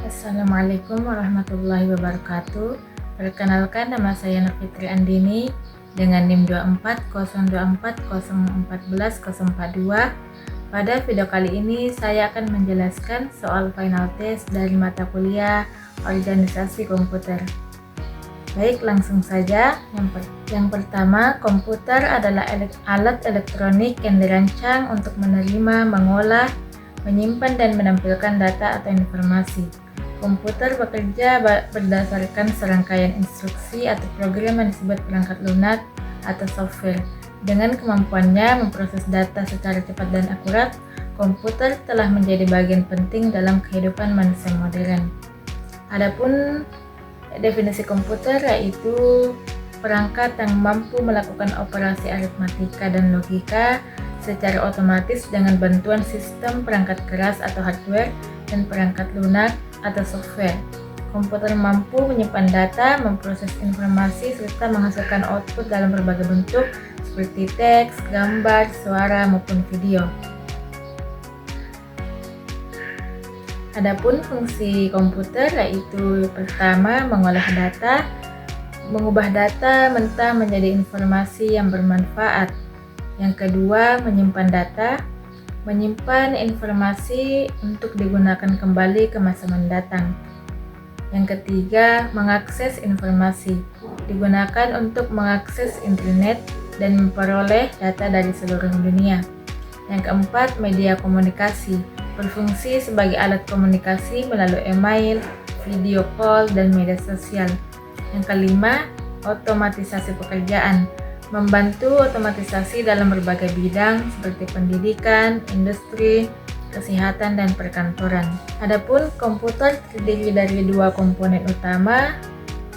Assalamualaikum warahmatullahi wabarakatuh. Perkenalkan, nama saya Nur Fitri Andini dengan NIM 24024041042. Pada video kali ini saya akan menjelaskan soal final test dari mata kuliah Organisasi Komputer. Baik, langsung saja. Yang pertama, komputer adalah alat elektronik yang dirancang untuk menerima, mengolah, menyimpan, dan menampilkan data atau informasi. Komputer bekerja berdasarkan serangkaian instruksi atau program yang disebut perangkat lunak atau software. Dengan kemampuannya memproses data secara cepat dan akurat, komputer telah menjadi bagian penting dalam kehidupan manusia modern. Adapun definisi komputer yaitu perangkat yang mampu melakukan operasi aritmatika dan logika secara otomatis dengan bantuan sistem perangkat keras atau hardware dan perangkat lunak atau software. Komputer mampu menyimpan data, memproses informasi, serta menghasilkan output dalam berbagai bentuk seperti teks, gambar, suara, maupun video. Adapun fungsi komputer yaitu pertama, mengolah data, mengubah data mentah menjadi informasi yang bermanfaat. Yang kedua, menyimpan data, menyimpan informasi untuk digunakan kembali ke masa mendatang. Yang ketiga, mengakses informasi, digunakan untuk mengakses internet dan memperoleh data dari seluruh dunia. Yang keempat, media komunikasi, berfungsi sebagai alat komunikasi melalui email, video call, dan media sosial. Yang kelima, otomatisasi pekerjaan, membantu otomatisasi dalam berbagai bidang seperti pendidikan, industri, kesehatan, dan perkantoran. Adapun komputer terdiri dari dua komponen utama,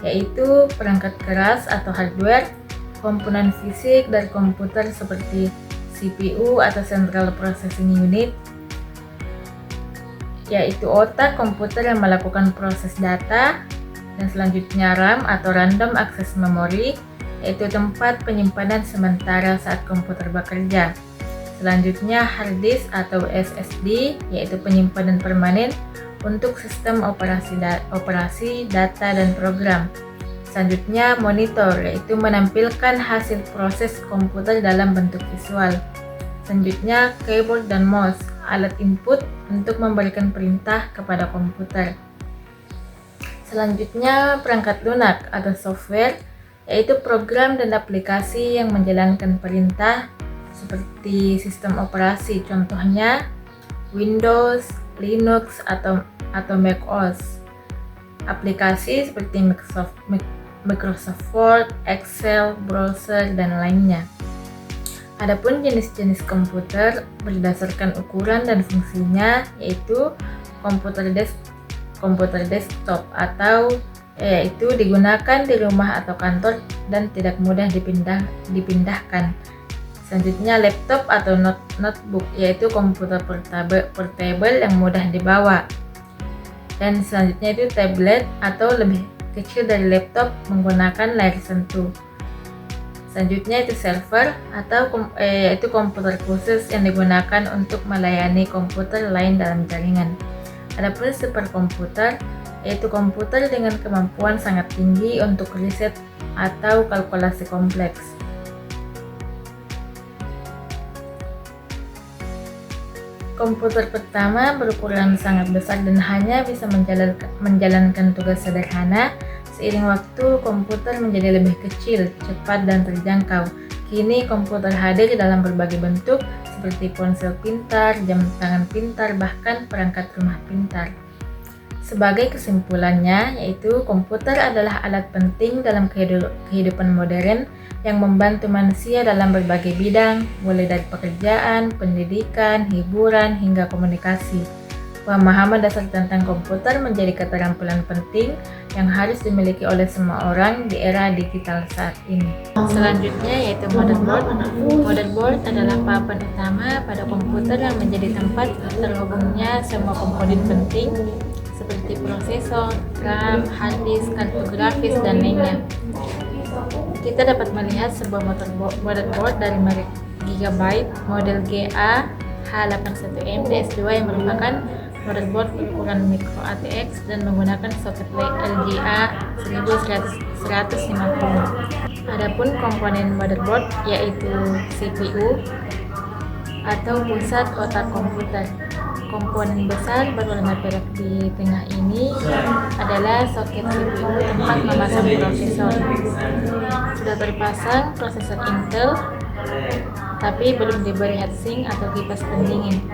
yaitu perangkat keras atau hardware, komponen fisik dari komputer seperti CPU atau Central Processing Unit, yaitu otak komputer yang melakukan proses data, dan selanjutnya RAM atau Random Access Memory, yaitu tempat penyimpanan sementara saat komputer bekerja. Selanjutnya hard disk atau SSD, yaitu penyimpanan permanen untuk sistem operasi data dan program. Selanjutnya monitor, yaitu menampilkan hasil proses komputer dalam bentuk visual. Selanjutnya keyboard dan mouse, alat input untuk memberikan perintah kepada komputer. Selanjutnya perangkat lunak atau software, yaitu program dan aplikasi yang menjalankan perintah seperti sistem operasi, contohnya Windows, Linux, atau macOS. Aplikasi seperti Microsoft Word, Excel, browser, dan lainnya. Adapun jenis-jenis komputer berdasarkan ukuran dan fungsinya, yaitu komputer desktop atau yaitu digunakan di rumah atau kantor dan tidak mudah dipindahkan. Selanjutnya laptop atau notebook, yaitu komputer portable yang mudah dibawa. Dan selanjutnya itu tablet atau lebih kecil dari laptop menggunakan layar sentuh. Selanjutnya itu server atau yaitu komputer khusus yang digunakan untuk melayani komputer lain dalam jaringan. Adapun superkomputer, yaitu komputer dengan kemampuan sangat tinggi untuk riset atau kalkulasi kompleks. Komputer pertama berukuran sangat besar dan hanya bisa menjalankan tugas sederhana. Seiring waktu, komputer menjadi lebih kecil, cepat, dan terjangkau. Kini komputer hadir dalam berbagai bentuk seperti ponsel pintar, jam tangan pintar, bahkan perangkat rumah pintar. Sebagai kesimpulannya, yaitu komputer adalah alat penting dalam kehidupan modern yang membantu manusia dalam berbagai bidang, mulai dari pekerjaan, pendidikan, hiburan, hingga komunikasi. Pemahaman dasar tentang komputer menjadi keterampilan penting yang harus dimiliki oleh semua orang di era digital saat ini. Selanjutnya yaitu motherboard. Motherboard adalah papan utama pada komputer yang menjadi tempat terhubungnya semua komponen penting seperti prosesor, RAM, hard disk, kartu grafis, dan lainnya. Kita dapat melihat sebuah motherboard dari merek Gigabyte model GA H81M DS2 yang merupakan motherboard berukuran micro ATX dan menggunakan soket LGA 1150. Adapun komponen motherboard yaitu CPU atau pusat otak komputer. Komponen besar berwarna perak di tengah ini adalah soket CPU tempat memasang prosesor. Sudah terpasang prosesor Intel, tapi belum diberi heatsink atau kipas pendingin.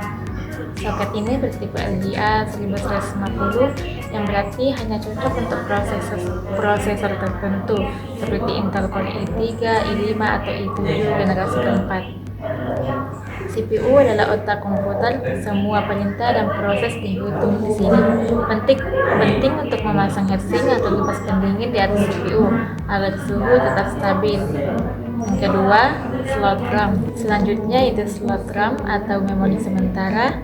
Soket ini bertipe LGA 1150 yang berarti hanya cocok untuk prosesor tertentu seperti Intel Core i3, i5 atau i7 generasi keempat. CPU adalah otak komputer, semua perintah dan proses dihitung di sini. Penting untuk memasang heatsink atau kipas pendingin di atas CPU agar suhu tetap stabil. Yang kedua, slot RAM. Selanjutnya itu slot RAM atau memori sementara.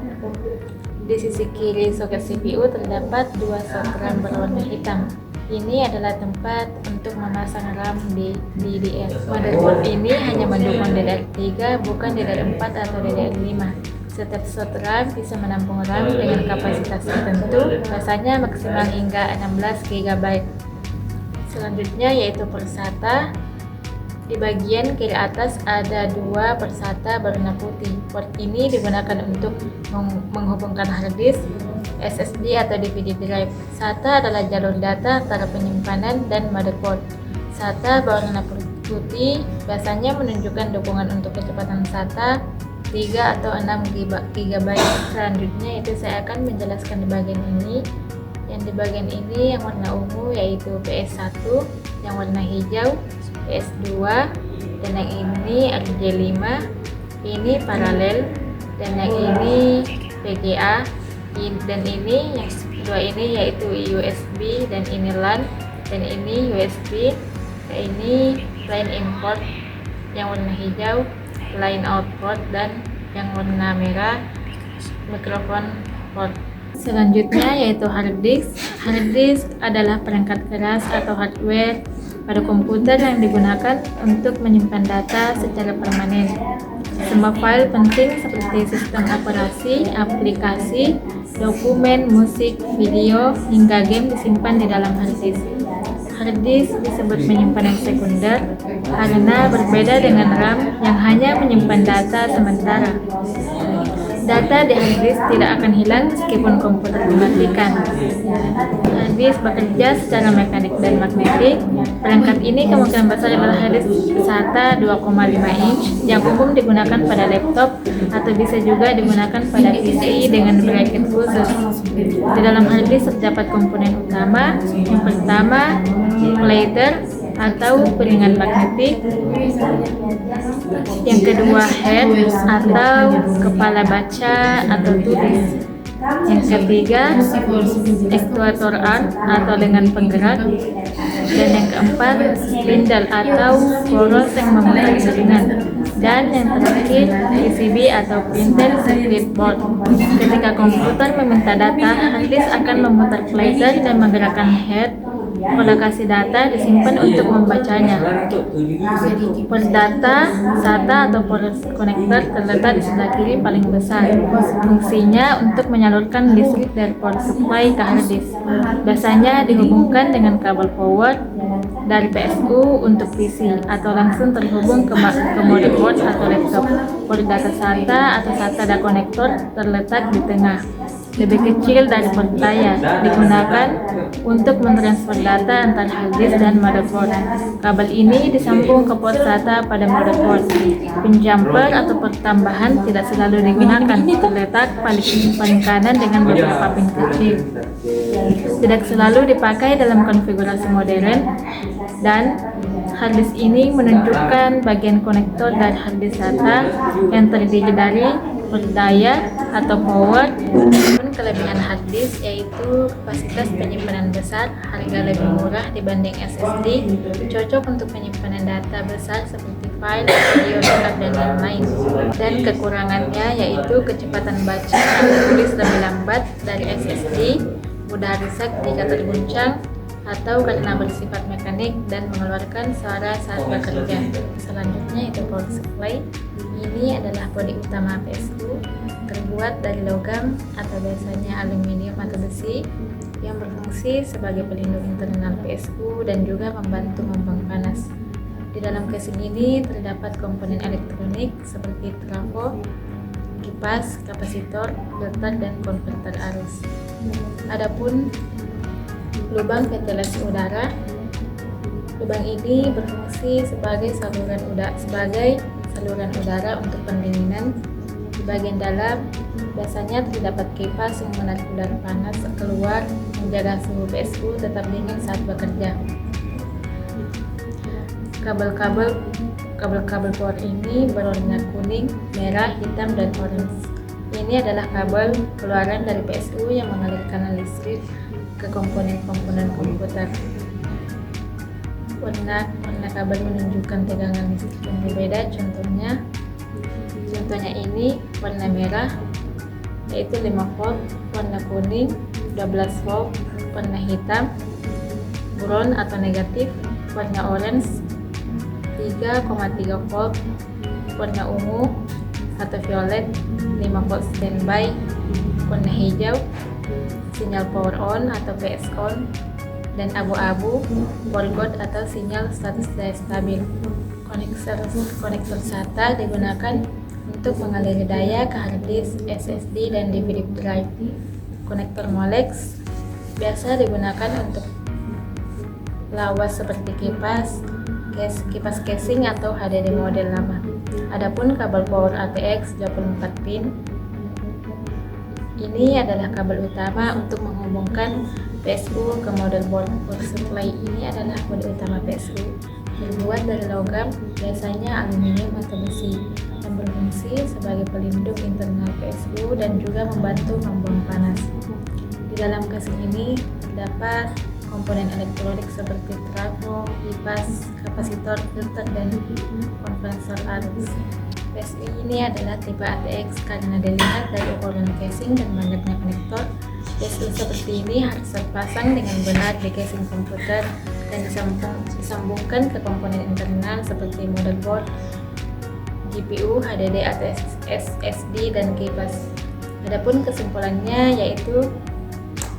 Di sisi kiri soket CPU terdapat dua slot RAM berwarna hitam. Ini adalah tempat untuk memasang RAM di DDR. Motherboard ini hanya mendukung DDR3, bukan DDR4 atau DDR5. Setiap slot RAM bisa menampung RAM dengan kapasitas tertentu, biasanya maksimal hingga 16 GB. Selanjutnya yaitu port SATA. Di bagian kiri atas ada dua port SATA berwarna putih. Port ini digunakan untuk menghubungkan hard disk, SSD atau DVD drive. SATA adalah jalur data antara penyimpanan dan motherboard. SATA berwarna putih biasanya menunjukkan dukungan untuk kecepatan SATA 3 atau 6 GB. Selanjutnya itu saya akan menjelaskan di bagian ini. Yang di bagian ini yang warna ungu yaitu PS1, yang warna hijau PS2, dan yang ini RJ5, ini paralel, dan yang ini VGA, dan ini yang dua ini yaitu USB, dan ini LAN, dan ini USB, dan ini line import yang warna hijau, line output, dan yang warna merah mikrofon port. Selanjutnya yaitu hard disk. Hard disk adalah perangkat keras atau hardware pada komputer yang digunakan untuk menyimpan data secara permanen. Semua file penting seperti sistem operasi, aplikasi, dokumen, musik, video, hingga game disimpan di dalam hard disk. Hard disk disebut penyimpanan sekunder karena berbeda dengan RAM yang hanya menyimpan data sementara. Data di hard disk tidak akan hilang meskipun komputer dimatikan. Hard disk bekerja secara mekanik dan magnetik. Perangkat ini kemungkinan besar adalah hard disk SATA 2,5 inch yang umum digunakan pada laptop atau bisa juga digunakan pada PC dengan bracket khusus. Di dalam hard disk terdapat komponen utama. Yang pertama, platter atau piringan magnetik. Yang kedua, head atau kepala baca atau tulis. Yang ketiga, actuator arm atau lengan penggerak. Dan yang keempat, spindle atau poros yang memutar jaringan. Dan yang terakhir, PCB atau printed circuit board. Ketika komputer meminta data, hard disk akan memutar platter dan menggerakkan head. Lokasi data disimpan untuk membacanya. Port data, SATA atau port connector terletak di sebelah kiri paling besar. Fungsinya untuk menyalurkan listrik dari port supply ke hard disk. Biasanya dihubungkan dengan kabel power dari PSU untuk PC atau langsung terhubung ke motherboard atau laptop. Port data SATA atau SATA connector terletak di tengah. Lebih kecil dari port daya, digunakan untuk mentransfer data antara hard disk dan motherboard. Kabel ini disambung ke port SATA pada motherboard. Pin jumper atau port tambahan tidak selalu digunakan, terletak paling kanan dengan beberapa pin kecil. Tidak selalu dipakai dalam konfigurasi modern, dan hard disk ini menunjukkan bagian konektor dari hard disk SATA yang terdiri dari port daya atau power. Kelebihan hard disk yaitu kapasitas penyimpanan besar, harga lebih murah dibanding SSD, cocok untuk penyimpanan data besar seperti file, video, backup, dan lain-lain. Dan kekurangannya yaitu kecepatan baca atau tulis lebih lambat dari SSD, mudah rusak jika terguncang, atau karena bersifat mekanik dan mengeluarkan suara saat bekerja. Selanjutnya itu power supply. Ini adalah bodi utama PSU, terbuat dari logam atau biasanya aluminium atau besi, yang berfungsi sebagai pelindung internal PSU dan juga membantu membuang panas. Di dalam casing ini terdapat komponen elektronik seperti trafo, kipas, kapasitor, filter, dan konverter arus. Adapun lubang ventilasi udara, lubang ini berfungsi sebagai saluran udara untuk pendinginan. Di bagian dalam biasanya terdapat kipas yang menarik udara panas keluar, menjaga suhu PSU tetap dingin saat bekerja. Kabel-kabel power ini berwarna kuning, merah, hitam, dan orange. Ini adalah kabel keluaran dari PSU yang mengalirkan listrik ke komponen-komponen komputer. Warna kabel menunjukkan tegangan listrik yang berbeda. Contohnya ini warna merah yaitu 5 volt, warna kuning 12 volt, warna hitam ground atau negatif, warna orange 3,3 volt, warna ungu atau violet 5 volt standby, warna hijau sinyal power on atau PS on, dan abu-abu power atau sinyal status daya stabil. Konektor SATA digunakan untuk mengaliri daya ke hard disk, SSD, dan DVD drive. Konektor Molex biasa digunakan untuk lawas seperti kipas casing atau HDD model lama. Adapun kabel power ATX 24 pin ini adalah kabel utama untuk menghubungkan PSU ke motherboard. Power supply ini adalah bodi utama PSU, terbuat dari logam, biasanya aluminium atau besi, yang berfungsi sebagai pelindung internal PSU dan juga membantu membuang panas. Di dalam casing ini terdapat komponen elektronik seperti trafo, kipas, kapasitor, filter, dan konverter arus. PSU ini adalah tipe ATX karena dilihat dari ukuran casing dan banyaknya konektor. PSU seperti ini harus terpasang dengan benar di casing komputer dan disambungkan ke komponen internal seperti motherboard, GPU, HDD atau SSD, dan kipas. Adapun kesimpulannya yaitu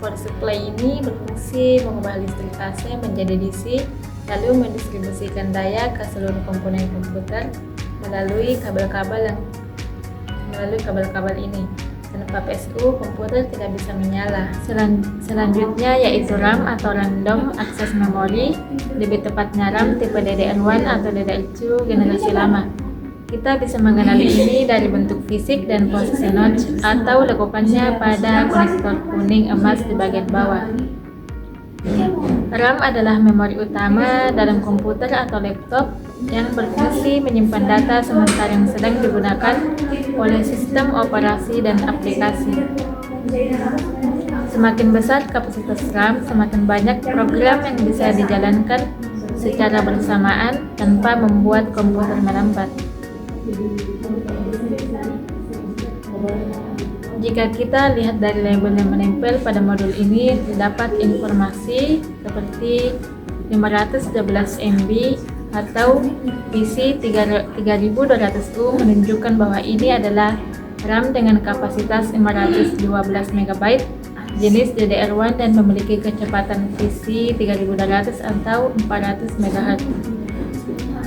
power supply ini berfungsi mengubah listrik AC menjadi DC, lalu mendistribusikan daya ke seluruh komponen komputer melalui kabel-kabel ini. Tanpa PSU, komputer tidak bisa menyala. Selanjutnya yaitu RAM atau Random Access Memory, lebih tepatnya RAM tipe DDR1 atau DDR2 generasi lama. Kita bisa mengenali ini dari bentuk fisik dan posisi notch atau lekukannya pada konektor kuning emas di bagian bawah. RAM adalah memori utama dalam komputer atau laptop yang berfungsi menyimpan data sementara yang sedang digunakan oleh sistem operasi dan aplikasi. Semakin besar kapasitas RAM, semakin banyak program yang bisa dijalankan secara bersamaan tanpa membuat komputer melambat. Jika kita lihat dari label yang menempel pada modul ini, terdapat informasi seperti 512 MB atau PC 3200U menunjukkan bahwa ini adalah RAM dengan kapasitas 512 MB, jenis DDR1 dan memiliki kecepatan PC 3200 atau 400 MHz.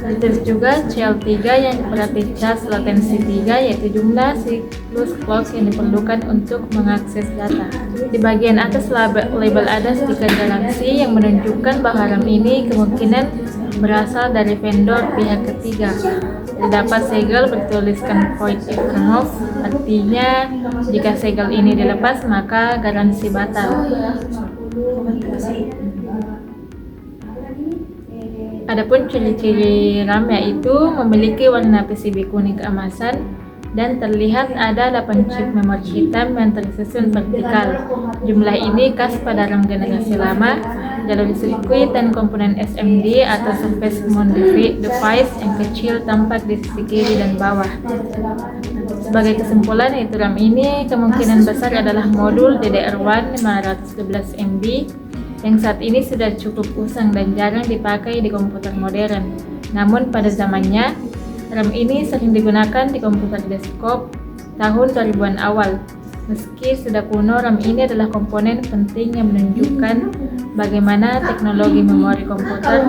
Terus juga CL3 yang berarti charge latensi 3, yaitu jumlah siklus clock yang diperlukan untuk mengakses data. Di bagian atas label ada stiker garansi yang menunjukkan bahwa RAM ini kemungkinan berasal dari vendor pihak ketiga. Terdapat segel bertuliskan void if removed, artinya jika segel ini dilepas maka garansi batal. Adapun ciri-ciri RAM yaitu memiliki warna PCB kuning keemasan dan terlihat ada 8 chip memori hitam yang tersusun vertikal. Jumlah ini khas pada RAM generasi lama. Jalur sirkuit dan komponen SMD atau surface mount device yang kecil tampak di sisi kiri dan bawah. Sebagai kesimpulan, yaitu RAM ini kemungkinan besar adalah modul DDR1 512 MB yang saat ini sudah cukup usang dan jarang dipakai di komputer modern. Namun pada zamannya, RAM ini sering digunakan di komputer desktop tahun 2000-an awal. Meski sudah kuno, RAM ini adalah komponen penting yang menunjukkan bagaimana teknologi memori komputer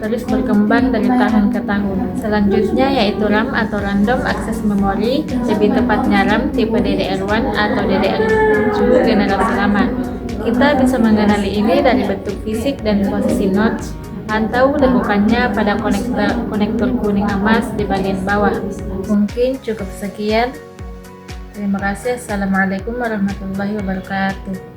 terus berkembang dari tahun ke tahun. Selanjutnya yaitu RAM atau Random Access Memory, lebih tepatnya RAM tipe DDR1 atau DDR2 generasi lama. Kita bisa mengenali ini dari bentuk fisik dan posisi notch atau lekukannya pada konektor kuning emas di bagian bawah. Mungkin cukup sekian. Terima kasih. Assalamualaikum warahmatullahi wabarakatuh.